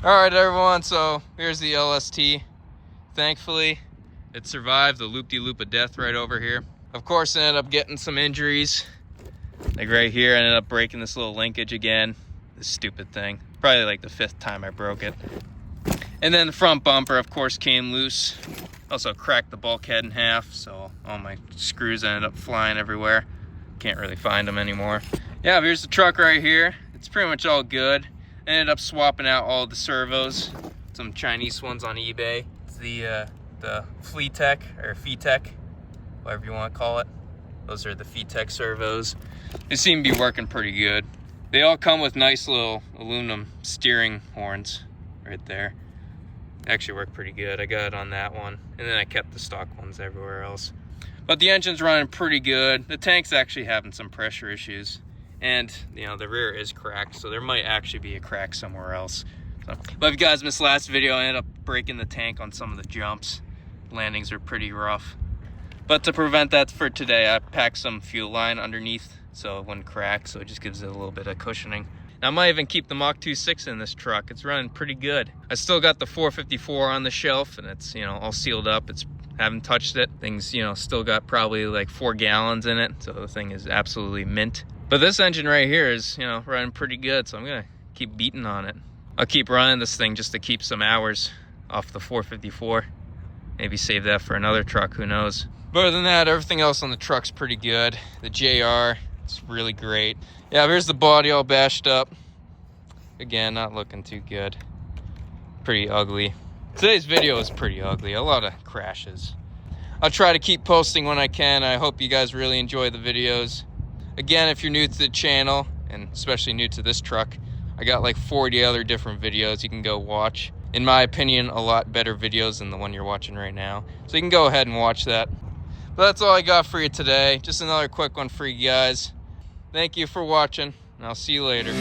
Alright everyone, so here's the LST. Thankfully, it survived the loop-de-loop of death right over here. Of course, I ended up getting some injuries. Like right here, I ended up breaking this little linkage again. This stupid thing. Probably like the 5th time I broke it. And then the front bumper, of course, came loose. Also cracked the bulkhead in half, so all my screws ended up flying everywhere. Can't really find them anymore. Yeah, here's the truck right here. It's pretty much all good. Ended up swapping out all the servos, some Chinese ones on eBay. It's the Fleetech or Fetech, whatever you want to call it. Those are the Fetech servos. They seem to be working pretty good. They all come with nice little aluminum steering horns right there. They actually work pretty good. I got it on that one, and then I kept the stock ones everywhere else. But the engine's running pretty good. The tank's actually having some pressure issues. And, you know, the rear is cracked, so there might actually be a crack somewhere else. So, but if you guys missed the last video, I ended up breaking the tank on some of the jumps. Landings are pretty rough. But to prevent that for today, I packed some fuel line underneath so it wouldn't crack, so it just gives it a little bit of cushioning. Now, I might even keep the Mach 2.6 in this truck. It's running pretty good. I still got the 454 on the shelf, and it's, you know, all sealed up. Haven't touched it. Things, you know, still got probably like 4 gallons in it, so the thing is absolutely mint. But this engine right here is, you know, running pretty good, so I'm gonna keep beating on it. I'll keep running this thing just to keep some hours off the 454. Maybe save that for another truck, who knows. But other than that, everything else on the truck's pretty good. The JR, it's really great. Yeah, here's the body all bashed up. Again, not looking too good. Pretty ugly. Today's video is pretty ugly, a lot of crashes. I'll try to keep posting when I can. I hope you guys really enjoy the videos. Again, if you're new to the channel, and especially new to this truck, I got like 40 other different videos you can go watch. In my opinion, a lot better videos than the one you're watching right now. So you can go ahead and watch that. But that's all I got for you today. Just another quick one for you guys. Thank you for watching, and I'll see you later.